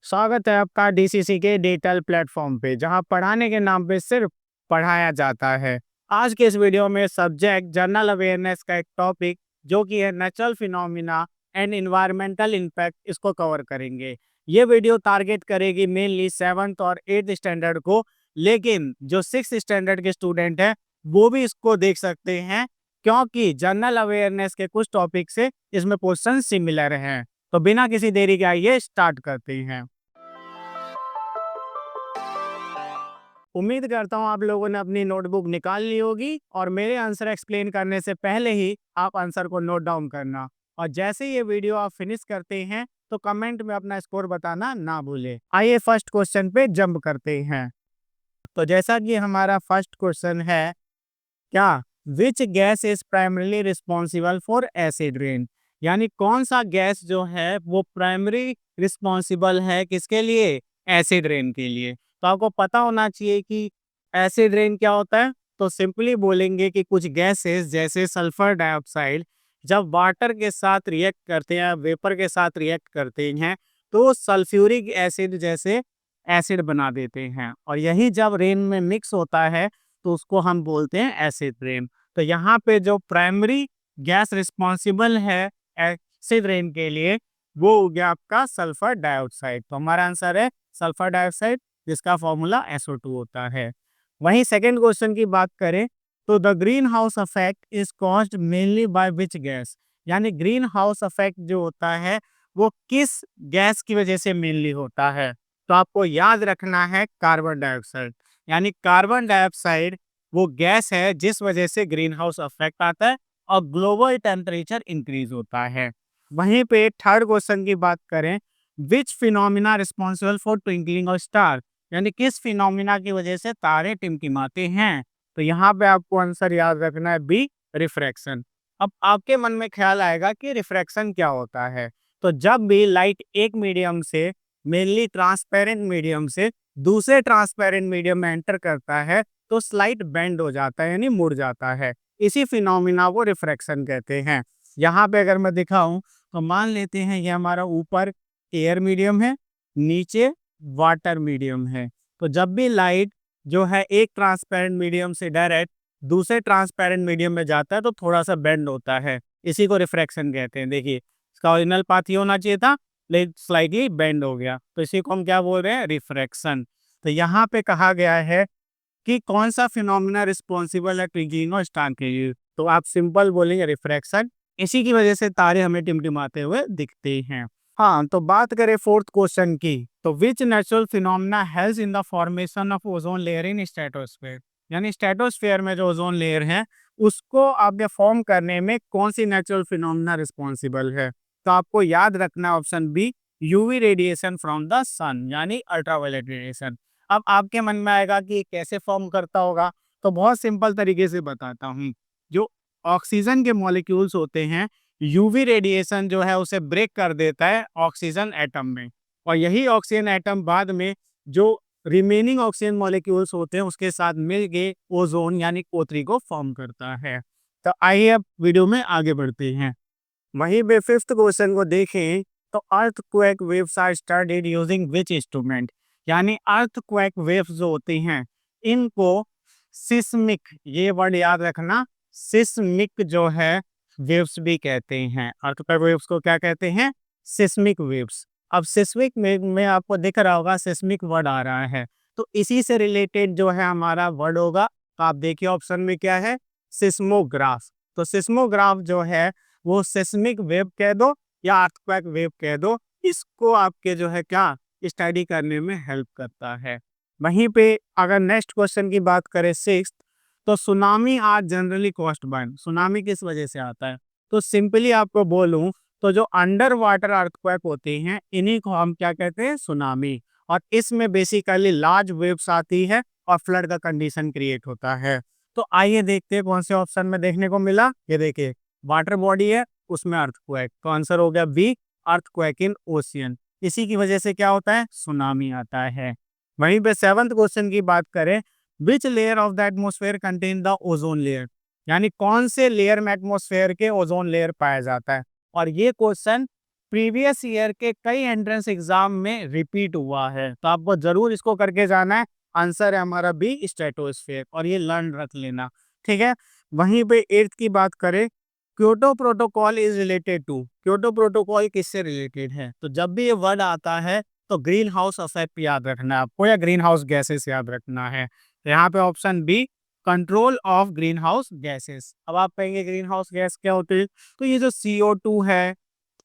स्वागत है आपका डीसीसी के डिजिटल प्लेटफॉर्म पे, जहां पढ़ाने के नाम पे सिर्फ पढ़ाया जाता है। आज के इस वीडियो में सब्जेक्ट जनरल अवेयरनेस का एक टॉपिक जो कि है natural phenomena and environmental impact, इसको कवर करेंगे। ये वीडियो टारगेट करेगी मेनली 7th और 8th स्टैंडर्ड को, लेकिन जो 6th स्टैंडर्ड के स्टूडेंट हैं वो भी इसको देख सकते हैं, क्योंकि जनरल अवेयरनेस के कुछ टॉपिक से इसमें क्वेश्चन सिमिलर हैं। तो बिना किसी देरी के आइए स्टार्ट करते हैं। उम्मीद करता हूँ आप लोगों ने अपनी नोटबुक निकाल ली होगी और मेरे आंसर एक्सप्लेन करने से पहले ही आप आंसर को नोट डाउन करना, और जैसे ये वीडियो आप फिनिश करते हैं तो कमेंट में अपना स्कोर बताना ना भूलें। आइए फर्स्ट क्वेश्चन पे जंप करते हैं। तो जैसा कि हमारा फर्स्ट क्वेश्चन है, क्या विच gas is primarily responsible for acid rain, यानी कौन सा गैस जो है वो प्राइमरी रिस्पॉन्सिबल है किसके लिए, एसिड रेन के लिए। तो आपको पता होना चाहिए कि एसिड रेन क्या होता है। तो सिंपली बोलेंगे कि कुछ गैसेस जैसे सल्फर डाइऑक्साइड जब वाटर के साथ रिएक्ट करते हैं, वेपर के साथ रिएक्ट करते हैं, तो सल्फ्यूरिक एसिड जैसे एसिड बना देते हैं, और यही जब रेन में मिक्स होता है तो उसको हम बोलते हैं एसिड रेन। तो यहाँ पे जो प्राइमरी गैस रिस्पॉन्सिबल है एसिड रेन के लिए वो हो गया आपका सल्फर डाइऑक्साइड। तो हमारा आंसर है सल्फर डाइऑक्साइड, जिसका फॉर्मूला SO2 होता है। वहीं सेकेंड क्वेश्चन की बात करें तो the green house effect is caused mainly by which gas, यानी ग्रीन हाउस इफेक्ट जो होता है वो किस गैस की वजह से मेनली होता है। तो आपको याद रखना है कार्बन डाइऑक्साइड, यानी कार्बन डाइऑक्साइड वो गैस है जिस वजह से ग्रीन हाउस इफेक्ट आता है और ग्लोबल टेम्परेचर इंक्रीज होता है। वहीं पे थर्ड क्वेश्चन की बात करें, which phenomena responsible for twinkling of star, यानी किस फिनोमिना की वजह से तारे टिमटिमाते हैं। तो यहाँ पे आपको आंसर याद रखना है बी, रिफ्रैक्शन। अब आपके मन में ख्याल आएगा कि रिफ्रैक्शन क्या होता है। तो जब भी लाइट एक मीडियम से, मेनली ट्रांसपेरेंट मीडियम से दूसरे ट्रांसपेरेंट मीडियम में एंटर करता है तो स्लाइट बेंड हो जाता है, यानी मुड़ जाता है। इसी फिनोमिना को रिफ्रैक्शन कहते हैं। यहाँ पे अगर मैं दिखाऊं तो मान लेते हैं ये हमारा ऊपर एयर मीडियम है, नीचे वाटर मीडियम है। तो जब भी लाइट जो है एक ट्रांसपेरेंट मीडियम से डायरेक्ट दूसरे ट्रांसपेरेंट मीडियम में जाता है तो थोड़ा सा बेंड होता है, इसी को रिफ्रैक्शन कहते हैं। देखिए इसका ओरिजिनल पाथ ये होना चाहिए था, लेकिन स्लाइटली बेंड हो गया, तो इसी को हम क्या बोल रहे हैं, रिफ्रैक्शन। तो यहाँ पे कहा गया है कि कौन सा फिनोमिना रिस्पॉन्सिबल है ट्विंकलिंग ऑफ स्टार के लिए। तो आप सिंपल बोलेंगे रिफ्रैक्शन, इसी की वजह से तारे हमें टिमटिमाते हुए दिखते हैं। हाँ, तो बात करें फोर्थ क्वेश्चन की, तो विच natural phenomena helps in the formation of ozone layer in stratosphere, यानी स्ट्रेटोस्फेयर में जो ओजोन लेयर है उसको आगे फॉर्म करने में कौन सी नेचुरल फिनोमिना रिस्पॉन्सिबल है। तो आपको याद रखना option B, UV radiation from the sun, यानी अल्ट्रावायलेट रेडिएशन। अब आपके मन में आएगा कि ये कैसे फॉर्म करता होगा, तो बहुत सिंपल तरीके से बताता हूँ। जो ऑक्सीजन के मॉलिक्यूल्स होते हैं, यूवी रेडिएशन जो है उसे ब्रेक कर देता है ऑक्सीजन एटम में, और यही ऑक्सीजन एटम बाद में जो रिमेनिंग ऑक्सीजन मॉलिक्यूल्स होते हैं उसके साथ मिलके ओजोन यानी O3 को फॉर्म करता है। तो आइए अब वीडियो में आगे बढ़ते हैं। वहीं पे फिफ्थ क्वेश्चन को देखें तो earthquake waves are studied using which instrument, यानी अर्थक्वेक वेव्स जो होती हैं इनको सिस्मिक, ये वर्ड याद रखना, सिस्मिक जो है वेव्स भी कहते हैं। अर्थक्वेक वेव्स को क्या कहते हैं, सिस्मिक वेव्स। अब सिस्मिक में आपको दिख रहा होगा सिस्मिक वर्ड आ रहा है, तो इसी से रिलेटेड जो है हमारा वर्ड होगा। तो आप देखिए ऑप्शन में क्या है, सिस्मोग्राफ। तो सिस्मोग्राफ जो है वो सिस्मिक वेव कह दो या अर्थक्वेक वेव कह दो, इसको आपके जो है क्या स्टडी करने में हेल्प करता है। वहीं पे अगर नेक्स्ट क्वेश्चन की बात करें सिक्स्थ, तो tsunami are generally caused by, tsunami किस वजह से आता है। तो सिंपली आपको बोलूं तो जो अंडर वाटर अर्थक्वेक होते हैं इन्हीं को हम क्या कहते हैं, सुनामी। और इसमें बेसिकली लार्ज वेव्स आती है और फ्लड का कंडीशन क्रिएट होता है। तो आइए देखते हैं कौन से ऑप्शन में देखने को मिला। ये देखिए वाटर बॉडी है उसमें अर्थक्वेक, तो आंसर हो गया बी, अर्थक्वेक इन ओशियन। इसी की वजह से क्या होता है, सुनामी आता है। वहीं पे सेवंथ क्वेश्चन की बात करें, which layer of the atmosphere contain the ozone layer, यानी कौन से लेयर में एटमोस्फेयर के ओजोन लेयर पाया जाता है। और ये क्वेश्चन प्रीवियस ईयर के कई एंट्रेंस एग्जाम में रिपीट हुआ है, तो आपको जरूर इसको करके जाना है। आंसर है हमारा बी, स्ट्रेटोस्फेयर, और ये लर्न रख लेना। ठीक है। वहीं पे एट्थ की बात करें, Kyoto Protocol is related to, Kyoto Protocol किससे रिलेटेड है? तो जब भी ये वर्ड आता है तो ग्रीन हाउस इफेक्ट याद रखना है आपको, या ग्रीन हाउस गैसेस याद रखना है। तो यहाँ पे option B, control of green house gases. अब आप कहेंगे ग्रीन हाउस गैस क्या होती है? तो ये जो CO2 है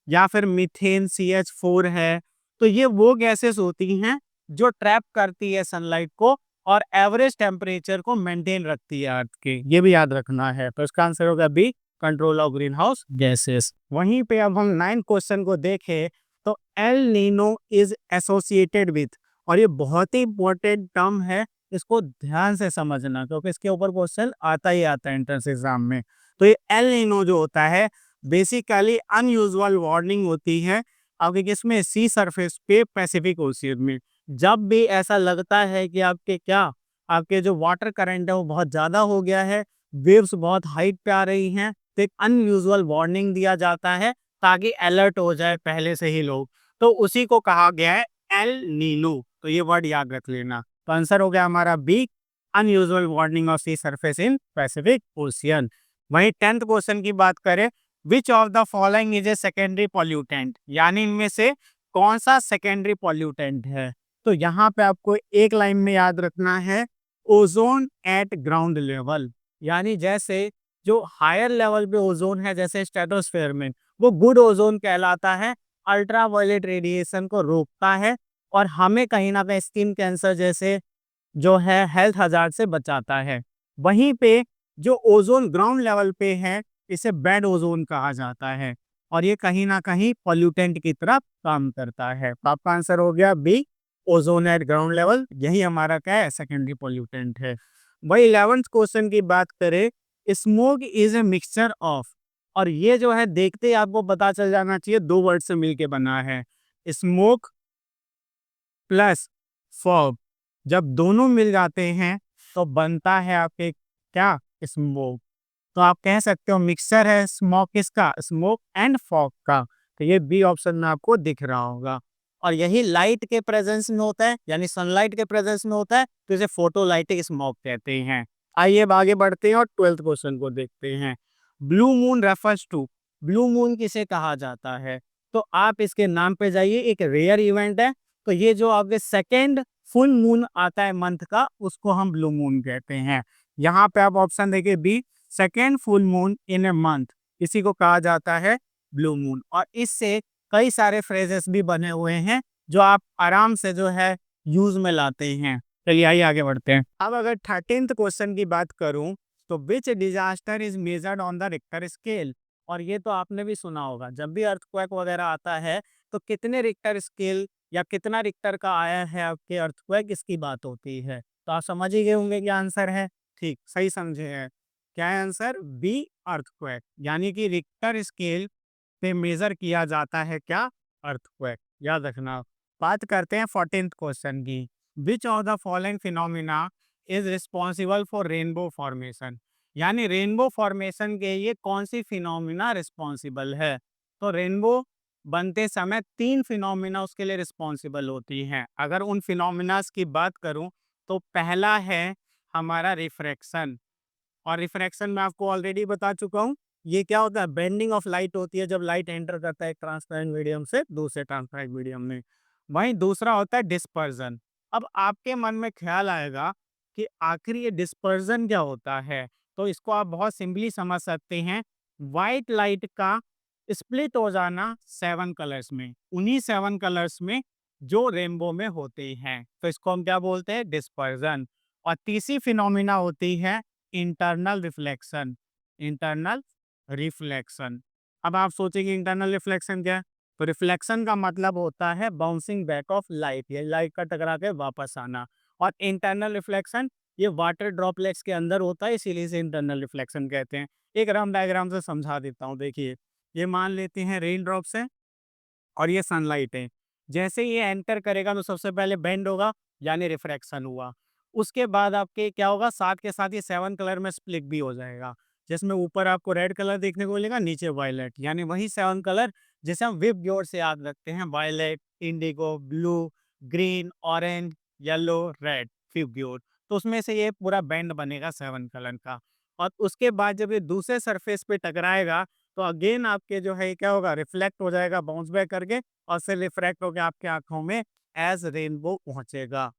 या फिर मीथेन CH4 है, तो ये वो गैसेस होती हैं जो ट्रैप करती है सनलाइट को और एवरेज टेम्परेचर को मेंटेन रखती है अर्थ के। ये भी याद रखना है। तो इसका आंसर होगा B, control of green house gases. वहीं पे अब हम 9 क्वेश्चन को देखें, तो El Nino is associated with, और ये बहुत ही इंपॉर्टेंट टर्म है, इसको ध्यान से समझना क्योंकि इसके ऊपर क्वेश्चन आता ही आता है एंट्रेंस एग्जाम में। तो ये एल नीनो जो होता है बेसिकली अनयूजुअल वार्निंग होती है आपके किसमें, सी सरफेस पे, पैसिफिक ओशियन में। जब भी ऐसा लगता है कि आपके जो वाटर करंट है वो बहुत ज्यादा हो गया है, वेव्स बहुत हाइट पे आ रही हैं, तो एक अनयूजुअल वार्निंग दिया जाता है ताकि अलर्ट हो जाए पहले से ही लोग। तो उसी को कहा गया है एल नीनो। तो ये वर्ड याद रख लेना। तो आंसर हो गया हमारा B, unusual warning of sea surface in Pacific Ocean. वहीं 10th क्वेश्चन की बात करें, which of the following is a secondary pollutant, यानी इनमें से कौन सा सेकेंडरी पॉल्यूटेंट है? तो यहाँ पे आपको एक लाइन में याद रखना है, ओजोन एट ग्राउंड लेवल। यानी जैसे जो हायर लेवल पे ओजोन है जैसे स्ट्रेटोस्फेयर में, वो गुड ओजोन कहलाता है, अल्ट्रावायलेट रेडिएशन को रोकता है और हमें कहीं ना कहीं स्किन कैंसर जैसे जो है हेल्थ हजार्ड से बचाता है। वहीं पे जो ओजोन ग्राउंड लेवल पे है, इसे बैड ओजोन कहा जाता है और ये कहीं ना कहीं पॉल्यूटेंट की तरफ काम करता है। तो आपका आंसर हो गया B, ozone at ground level, यही हमारा क्या है, सेकेंडरी पॉल्यूटेंट है। वही 11th क्वेश्चन की बात करें, smoke is a mixture of, और ये जो है देखते ही आपको पता चल जाना चाहिए दो वर्ड से मिलके बना है, स्मोक प्लस फॉग। जब दोनों मिल जाते हैं तो बनता है आपके क्या, स्मोक। तो आप कह सकते हो मिक्सचर है स्मोक किसका, स्मोक एंड फॉग का। तो ये बी ऑप्शन में आपको दिख रहा होगा। और यही लाइट के प्रेजेंस में होता है, यानी सनलाइट के प्रेजेंस में होता है, तो इसे फोटोलाइटिक स्मोक कहते हैं। आइए अब आगे बढ़ते हैं और 12th क्वेश्चन को देखते हैं। Blue moon refers to, blue moon किसे कहा जाता है? तो आप इसके नाम पे जाइए, एक रेयर इवेंट है। तो ये जो आपके सेकेंड फुल मून आता है मंथ का, उसको हम ब्लू मून कहते हैं। यहाँ पे आप ऑप्शन देखिए B, second full moon in a month, इसी को कहा जाता है ब्लू मून। और इससे कई सारे फ्रेजेस भी बने हुए हैं जो आप आराम से जो है यूज में लाते हैं। चलिए आइए आगे बढ़ते हैं। अब अगर 13th क्वेश्चन की बात करूं, तो which disaster is measured on the Richter scale, और ये तो आपने भी सुना होगा, जब भी अर्थक्वेक वगैरह आता है तो कितने रिक्टर स्केल या कितना रिक्टर का आया है आपके अर्थक्वेक, इसकी बात होती है। तो आप समझ ही गए होंगे क्या आंसर है। ठीक, सही समझे हैं। क्या है आंसर? बी, अर्थक्वेक, यानी कि रिक्टर स्केल पे मेजर किया जाता है क्या, अर्थक्वेक। याद रखना। बात करते हैं 14th क्वेश्चन की, विच of the following phenomena is responsible for rainbow formation, यानी रेनबो फॉर्मेशन के लिए कौन सी फिनोमिना रिस्पॉन्सिबल है? तो रेनबो बनते समय 3 फिनोमिना उसके लिए रिस्पॉन्सिबल होती हैं। अगर उन फिनोमिनास की बात करूं तो पहला है हमारा रिफ्रैक्शन, और रिफ्रैक्शन मैं आपको ऑलरेडी बता चुका हूँ। ये क्या होता है, बेंडिंग ऑफ लाइट होती है जब लाइट एंटर करता है एक ट्रांसपेरेंट मीडियम से दूसरे ट्रांसपेरेंट मीडियम में। वहीं दूसरा होता है डिस्पर्जन। अब आपके मन में ख्याल आएगा कि आखिर ये डिस्पर्जन क्या होता है, तो इसको आप बहुत सिंपली समझ सकते हैं, व्हाइट लाइट का स्प्लिट हो जाना 7 कलर्स में, उन्हीं 7 कलर्स में जो रेनबो में होते हैं, तो इसको हम क्या बोलते हैं, डिस्पर्जन। और तीसरी फिनोमिना होती है इंटरनल रिफ्लेक्शन, इंटरनल रिफ्लेक्शन। अब आप सोचेंगे इंटरनल रिफ्लेक्शन क्या है? तो रिफ्लेक्शन का मतलब होता है बाउंसिंग बैक ऑफ लाइट, ये लाइट का टकरा के वापस आना। और इंटरनल रिफ्लेक्शन ये वाटर ड्रॉपलेट्स के अंदर होता है, इसीलिए इसे इंटरनल रिफ्लेक्शन कहते हैं। एक रम डायग्राम से समझा देता हूँ, देखिए ये मान लेते हैं रेन ड्रॉप्स है और ये सनलाइट है। जैसे ये एंटर करेगा तो सबसे पहले बेंड होगा, यानी रिफ्रैक्शन हुआ। उसके बाद आपके क्या होगा, साथ के साथ ये 7 कलर में स्प्लिट भी हो जाएगा, जिसमें ऊपर आपको रेड कलर देखने को मिलेगा, नीचे वायलेट, यानी वही 7 कलर जिसे हम विबग्योर से याद रखते हैं, violet, indigo, blue, green, orange, yellow, red, VIBGYOR. तो उसमें से ये पूरा बैंड बनेगा 7 कलर का। और उसके बाद जब ये दूसरे सरफेस पे टकराएगा तो अगेन आपके जो है क्या होगा, रिफ्लेक्ट हो जाएगा बाउंस बैक करके, और फिर रिफ्रैक्ट होकर आपके आंखों में एज रेनबो पहुंचेगा।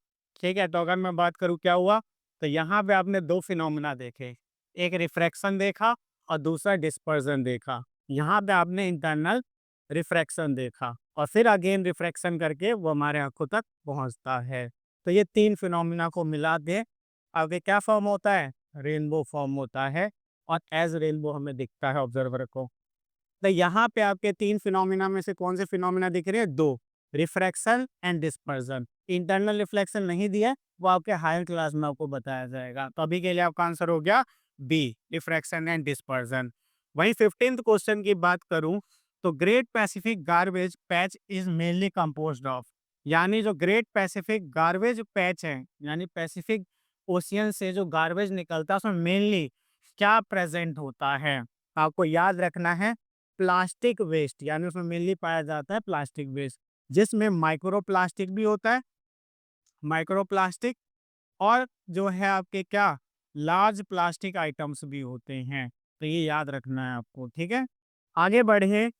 ठीक है, तो अगर मैं बात करूं क्या हुआ, तो यहाँ पे आपने दो फिनोमिना देखे, एक रिफ्रैक्शन देखा और दूसरा डिस्पर्जन देखा। यहाँ पे आपने इंटरनल रिफ्रैक्शन देखा और फिर अगेन रिफ्रैक्शन करके वो हमारे आंखों तक पहुंचता है। तो ये तीन फिनोमिना को मिला दे, आगे क्या फॉर्म होता है, रेनबो फॉर्म होता है, और एज रेनबो हमें दिखता है ऑब्जर्वर को। तो यहाँ पे आपके तीन फिनोमिना में से कौन से फिनोमिना दिख रहे हैं, दो, refraction and dispersion. Internal reflection नहीं दिया, वो आपके हायर क्लास में आपको बताया जाएगा। तो अभी के लिए आपका आंसर हो गया बी, रिफ्रैक्शन एंड डिस्पर्जन। वहीं 15th क्वेश्चन की बात करूं तो great Pacific garbage patch is mainly composed of, यानी जो ग्रेट पैसिफिक गार्बेज पैच है, यानी पैसिफिक ओशियन से जो गार्बेज निकलता है उसमें मेनली क्या प्रेजेंट होता है, आपको याद रखना है प्लास्टिक वेस्ट, यानी उसमें मेनली पाया जाता है प्लास्टिक वेस्ट, जिसमें माइक्रो प्लास्टिक भी होता है, माइक्रो प्लास्टिक, और जो है आपके क्या लार्ज प्लास्टिक आइटम्स भी होते हैं। तो ये याद रखना है आपको, ठीक है। आगे बढ़े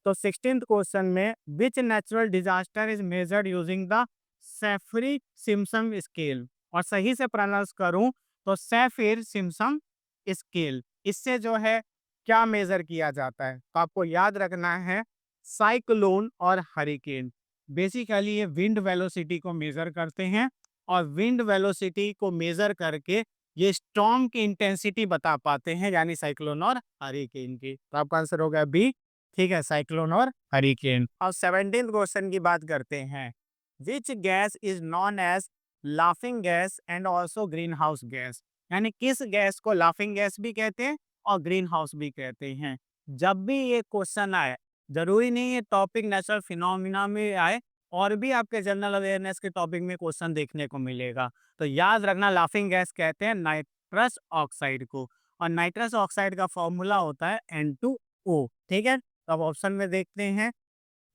तो 16th क्वेश्चन में which natural disaster is measured using the Saffir Simpson scale, और सही से प्रोनाउंस करूं तो सेफिर सिम्पसन स्केल, इससे जो है क्या मेजर किया जाता है, तो आपको याद रखना है साइक्लोन और हरिकेन। बेसिकली ये विंड वेलोसिटी को मेजर करते हैं, और विंड वेलोसिटी को मेजर करके ये स्टॉर्म की इंटेंसिटी बता पाते हैं, यानी साइक्लोन और हरिकेन की। तो आपका आंसर हो गया बी, ठीक है, साइक्लोन और हरिकेन। अब 17th क्वेश्चन की बात करते हैं, which gas is known as laughing gas and also green house gas, यानी किस गैस को लाफिंग गैस भी कहते हैं और ग्रीन हाउस भी कहते हैं। जब भी ये क्वेश्चन आए, जरूरी नहीं है टॉपिक नेचुरल फिनोमिना में आए, और भी आपके जनरल अवेयरनेस के टॉपिक में क्वेश्चन देखने को मिलेगा। तो याद रखना लाफिंग गैस कहते हैं नाइट्रस ऑक्साइड को, और नाइट्रस ऑक्साइड का फॉर्मूला होता है N2O, ठीक है। तो अब ऑप्शन में देखते हैं,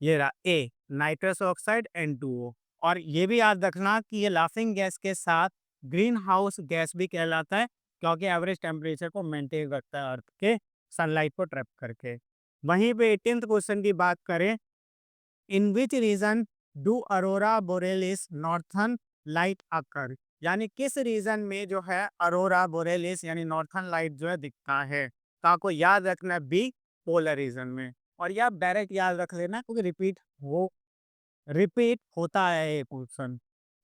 ये रहा ए, नाइट्रस ऑक्साइड N2O। और ये भी याद रखना कि ये लाफिंग गैस के साथ ग्रीन हाउस गैस भी कहलाता है, क्योंकि एवरेज टेम्परेचर को मेंटेन रखता है अर्थ के सनलाइट को ट्रैप करके। वहीं पे 18th क्वेश्चन की बात करें, in which region do aurora borealis northern light occur, यानी किस रीजन में जो है अरोरा बोरेलिस यानी नॉर्थन लाइट जो है दिखता है। तो आपको याद रखना है बी, पोलर रीजन में। और ये आप डायरेक्ट याद रख लेना क्योंकि रिपीट होता है ये क्वेश्चन।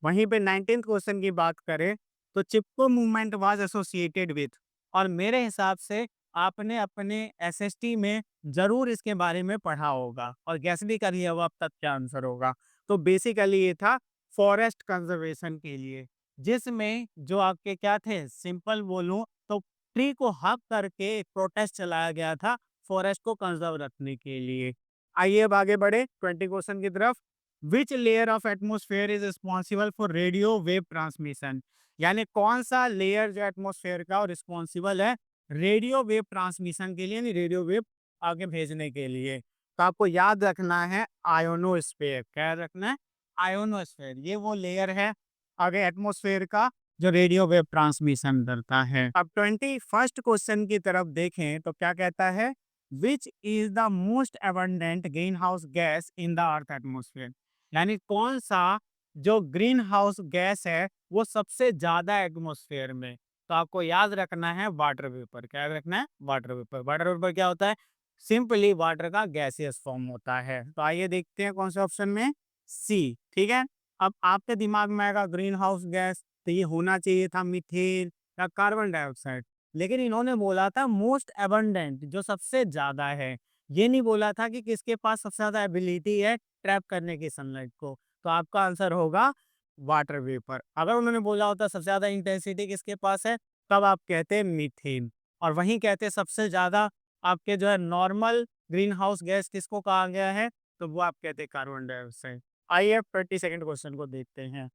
वहीं पे 19th क्वेश्चन की बात करें तो चिपको मूवमेंट वाज एसोसिएटेड विथ, और मेरे हिसाब से आपने अपने एसएसटी में जरूर इसके बारे में पढ़ा होगा और गैस भी करिए अब अब तक क्या आंसर होगा। तो बेसिकली ये था फॉरेस्ट कंजर्वेशन के लिए, जिसमें जो आपके क्या थे, सिंपल बोलूं तो ट्री को हक करके एक प्रोटेस्ट चलाया गया था फॉरेस्ट को कंजर्व रखने के लिए। आइए अब आगे बढ़े 20 क्वेश्चन की तरफ। Which layer of atmosphere is responsible for radio wave transmission, यानी कौन सा लेयर जो एटमोस्फेयर का रिस्पॉन्सिबल है रेडियो वेव ट्रांसमिशन के लिए, यानी रेडियो वेव आगे भेजने के लिए। तो आपको याद रखना है आयोनोस्फेयर, क्या रखना है, आयोनोस्फेयर, ये वो लेयर है आगे एटमोस्फेयर का जो रेडियो वेव ट्रांसमिशन करता है। अब 21st क्वेश्चन की तरफ देखें तो क्या कहता है, which is the most abundant green house gas in the earth atmosphere, यानी कौन सा जो ग्रीन हाउस गैस है वो सबसे ज्यादा एटमोस्फेयर में। तो आपको याद रखना है वाटर वेपर, क्या याद रखना है, वाटर वेपर। वाटर वेपर क्या होता है, सिंपली वाटर का गैसियस फॉर्म होता है। तो आइए देखते हैं कौन से ऑप्शन में, सी, ठीक है। अब आपके दिमाग में आएगा ग्रीन हाउस गैस, तो ये होना चाहिए था मीथेन या कार्बन डाइऑक्साइड, लेकिन इन्होंने बोला था मोस्ट एबंडेंट, जो सबसे ज्यादा है। ये नहीं बोला था कि किसके पास सबसे ज्यादा एबिलिटी है ट्रैप करने की सनलाइट को। तो आपका आंसर होगा वाटर वेपर। अगर उन्होंने बोला होता सबसे ज्यादा इंटेंसिटी किसके पास है, तब आप कहते हैं मीथेन। और वहीं कहते सबसे ज्यादा आपके जो है नॉर्मल ग्रीन हाउस गैस किसको कहा गया है, तो वो आप कहते हैं कार्बन डाइऑक्साइड। आइए 22nd क्वेश्चन को देखते हैं,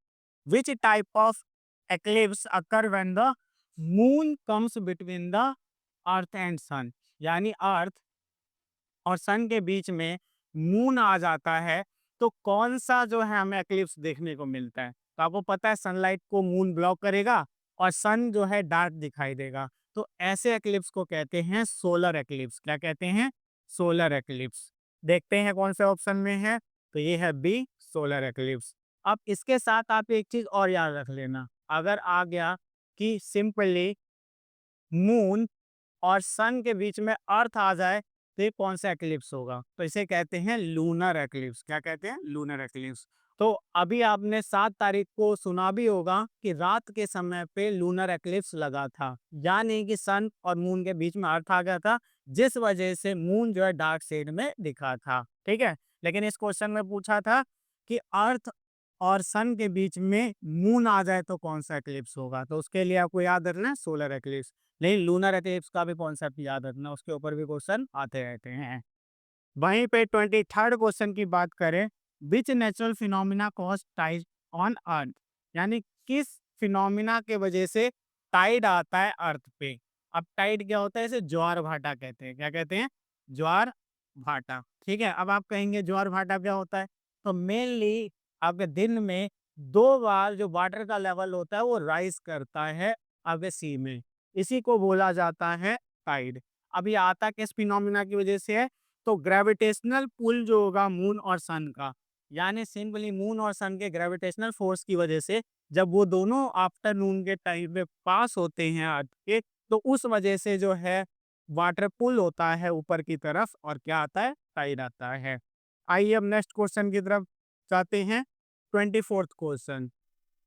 which type of eclipse occur when the moon comes between the earth and sun, यानी अर्थ और सन के बीच में मून आ जाता है तो कौन सा जो है हमें एक्लिप्स देखने को मिलता है? तो आपको पता है सनलाइट को मून ब्लॉक करेगा और सन जो है डार्क दिखाई देगा। तो ऐसे एक्लिप्स को कहते हैं सोलर एक्लिप्स। क्या कहते हैं? Solar eclipse. देखते हैं कौन से ऑप्शन में है, तो ये है बी, सोलर एक्लिप्स। अब इसके साथ आप एक चीज और याद रख लेना, अगर आ गया कि सिंपली मून और सन के बीच में अर्थ आ जाए तो ये कौन सा एक्लिप्स होगा? तो इसे कहते हैं लूनर एक्लिप्स। क्या कहते हैं? Lunar eclipse. तो अभी आपने 7 तारीख को सुना भी होगा कि रात के समय पे लूनर एक्लिप्स लगा था, यानी कि सन और मून के बीच में अर्थ आ गया था, जिस वजह से मून जो है डार्क शेड में दिखा था। ठीक है, लेकिन इस क्वेश्चन में पूछा था कि अर्थ और सन के बीच में मून आ जाए तो कौन सा एक्लिप्स होगा? तो उसके लिए आपको याद रखना है सोलर एक्लिप्स। नहीं, लूनर एक्लिप्स का भी कॉन्सेप्ट याद रखना, उसके ऊपर भी क्वेश्चन आते रहते हैं। वहीं पे 23rd क्वेश्चन की बात करें, which natural phenomena cause tide on earth, यानी किस फिनोमिना के वजह से टाइड आता है अर्थ पे। अब टाइड क्या होता है? इसे ज्वार भाटा कहते हैं। क्या कहते हैं? ज्वार भाटा। ठीक है, अब आप कहेंगे ज्वार भाटा क्या होता है? तो मेनली आपके दिन में 2 बार जो वाटर का लेवल होता है वो राइज करता है आपके सी में, इसी को बोला जाता है टाइड। अब ये आता किस फिनोमिना की वजह से है? तो ग्रेविटेशनल पुल जो होगा मून और सन का, यानी सिंपली मून और सन के ग्रेविटेशनल फोर्स की वजह से जब वो दोनों आफ्टरनून के टाइम में पास होते हैं अर्थ के, तो उस वजह से जो है वाटर पुल होता है ऊपर की तरफ और क्या आता है? टाइड आता है। आइए अब नेक्स्ट क्वेश्चन की तरफ जाते हैं। 24th question,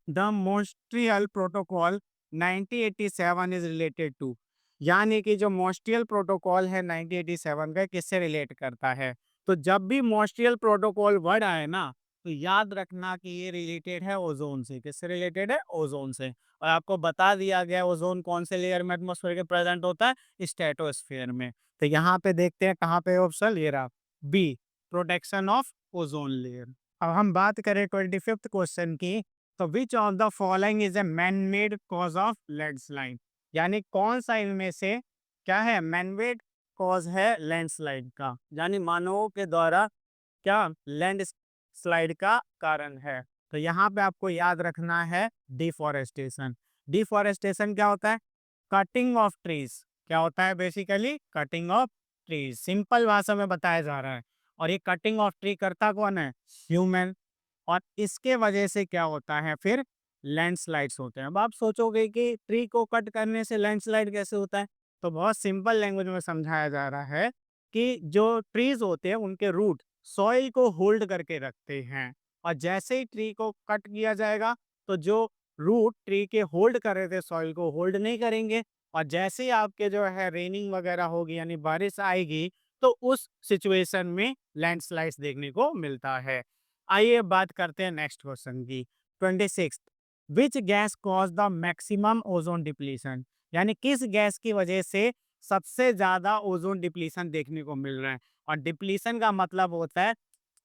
the Montreal Protocol 1987 is related to, यानी कि जो मॉन्ट्रियल प्रोटोकॉल है 1987 का, किससे रिलेट करता है? तो जब भी मॉन्ट्रियल प्रोटोकॉल वर्ड आए ना, तो याद रखना कि ये रिलेटेड है ओजोन से। किससे रिलेटेड है? ओजोन से। और आपको बता दिया गया ओजोन कौन से लेयर में एटमॉस्फेयर के प्रेजेंट होता है? स्ट्रेटोस्फेयर में। तो यहाँ पे देखते हैं कहाँ पे ऑप्शन, ये रहा B, protection of ozone layer. अब हम बात करें 25th क्वेश्चन की, तो which of the following is a man made cause of landslide, यानी कौन सा इनमें से क्या है मैन मेड कॉज है लैंडस्लाइड का, यानी मानवों के द्वारा क्या लैंड स्लाइड का कारण है? तो यहाँ पे आपको याद रखना है डिफॉरेस्टेशन। डिफॉरेस्टेशन क्या होता है? Cutting of trees. क्या होता है? Basically cutting of trees, simple भाषा में बताया जा रहा है। और ये कटिंग ऑफ ट्री करता कौन है? ह्यूमन। और इसके वजह से क्या होता है फिर? लैंडस्लाइड्स होते हैं। अब आप सोचोगे कि ट्री को कट करने से लैंडस्लाइड कैसे होता है? तो बहुत सिंपल लैंग्वेज में समझाया जा रहा है कि जो ट्रीज होते हैं उनके रूट सॉइल को होल्ड करके रखते हैं, और जैसे ही ट्री को कट किया जाएगा तो जो रूट ट्री के होल्ड कर रहे थे सॉइल को होल्ड नहीं करेंगे, और जैसे ही आपके जो है रेनिंग वगैरह होगी यानी बारिश आएगी, तो उस सिचुएशन में लैंडस्लाइड्स देखने को मिलता है। आइए बात करते हैं नेक्स्ट क्वेश्चन की। 26, which gas cause the maximum ozone depletion, यानी किस गैस की वजह से सबसे ज्यादा ओजोन डिप्लीशन देखने को मिल रहा है? और डिप्लीशन का मतलब होता है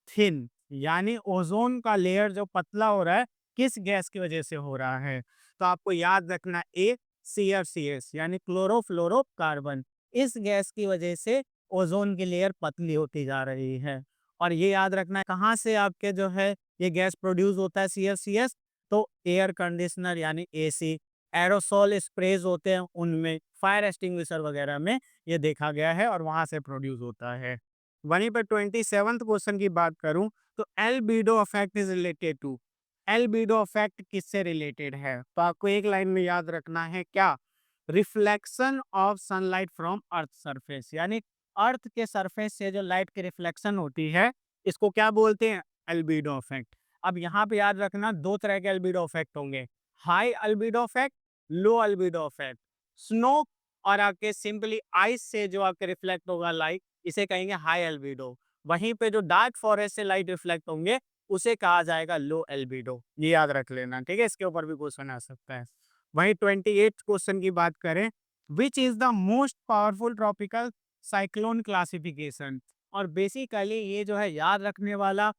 थिन, यानी ओजोन का लेयर जो पतला हो रहा है, किस गैस की वजह से हो रहा है? तो आपको याद रखना ए, CFCS यानी क्लोरोफ्लोरोकार्बन। इस गैस की वजह से ओजोन की लेयर पतली होती जा रही है। और ये याद रखना है कहाँ से आपके जो है ये गैस प्रोड्यूस होता है CFCS? तो एयर कंडीशनर यानी AC, एरोसोल स्प्रेज होते हैं उनमें, फायर एक्सटिंग्विशर वगैरह में ये देखा गया है और वहां से प्रोड्यूस होता है। वहीं पर 27th क्वेश्चन की बात करूं, तो albedo effect is related to, albedo effect किससे रिलेटेड है? तो आपको एक लाइन में याद रखना है क्या? Reflection of sunlight from earth surface, यानी अर्थ के सरफेस से जो लाइट की रिफ्लेक्शन होती है, इसको क्या बोलते हैं? Albedo effect. अब यहाँ पे याद रखना 2 तरह के एल्बिडो इफेक्ट होंगे, हाई अल्बिडो इफेक्ट, लो अल्बिडो इफेक्ट। स्नो और आपके सिंपली आइस से जो आपके रिफ्लेक्ट होगा लाइट, इसे कहेंगे हाई अल्बिडो। वहीं पे जो डार्क फॉरेस्ट से लाइट रिफ्लेक्ट होंगे उसे कहा जाएगा लो एल्बिडो। ये याद रख लेना, ठीक है, इसके ऊपर भी क्वेश्चन आ सकता है। वहीं 28th क्वेश्चन की बात करें, which is the most powerful tropical cyclone classification, और बेसिकली ये जो है याद रखने वाला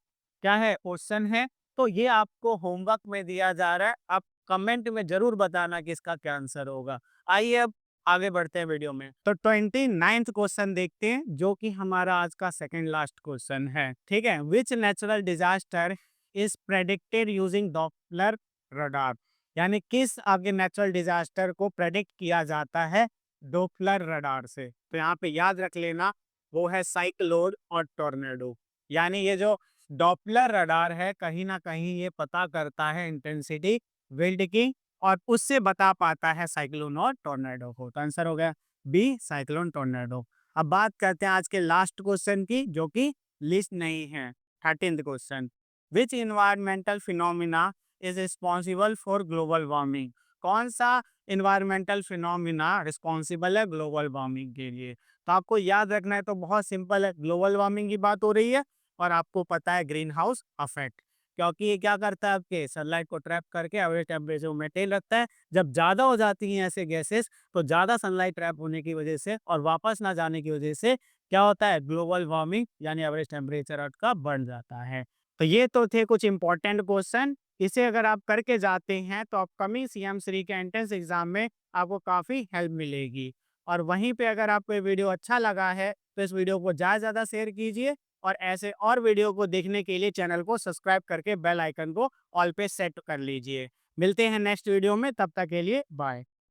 क्या है क्वेश्चन है, तो ये आपको होमवर्क में दिया जा रहा है, आप कमेंट में जरूर बताना कि इसका क्या आंसर होगा। आइए अब आगे बढ़ते हैं वीडियो में। तो 29th क्वेश्चन देखते हैं, जो कि हमारा आज का सेकंड लास्ट क्वेश्चन है। ठीक है, विच natural disaster is predicted using Doppler radar, यानी किस आगे नेचुरल डिजास्टर को प्रेडिक्ट किया जाता है डॉपलर रडार से। तो यहाँ पे याद रख लेना, वो है साइक्लोन और टोर्नेडो। यानी ये जो डॉपलर रडार है, कहीं ना कहीं ये पता करता है इंटेंसिटी विंड की, और उससे बता पाता है साइक्लोन और टोर्नेडो को। तो आंसर हो गया बी, साइक्लोन टोर्नेडो। अब बात करते हैं आज के लास्ट क्वेश्चन की, जो कि लिस्ट नहीं है। 13th question, which environmental phenomena is responsible for global warming, कौन सा इन्वायरमेंटल फिनोमिना रिस्पॉन्सिबल है ग्लोबल वार्मिंग के लिए। तो आपको याद रखना है, तो बहुत सिंपल है, ग्लोबल वार्मिंग की बात हो रही है और आपको पता है ग्रीन हाउस इफेक्ट, क्योंकि ये क्या करता है, आपके सनलाइट को ट्रैप करके एवरेज टेम्परेचर को मेंटेन रखता है। जब ज़्यादा हो जाती हैं ऐसे गैसेस, तो ज़्यादा सनलाइट ट्रैप होने की वजह से और वापस ना जाने की वजह से क्या होता है, ग्लोबल वार्मिंग यानी एवरेज टेम्परेचर अर्थ का बढ़ जाता है। तो ये तो थे कुछ इंपॉर्टेंट क्वेश्चन। इसे अगर आप करके जाते हैं तो अपकमिंग CM3 के एंट्रेंस एग्जाम में आपको काफ़ी हेल्प मिलेगी। और वहीं पे अगर आपको ये वीडियो अच्छा लगा है तो इस वीडियो को ज़्यादा से ज़्यादा शेयर कीजिए, और ऐसे और वीडियो को देखने के लिए चैनल को सब्सक्राइब करके बेल आइकन को ऑल पे सेट कर लीजिए। मिलते हैं नेक्स्ट वीडियो में, तब तक के लिए बाय।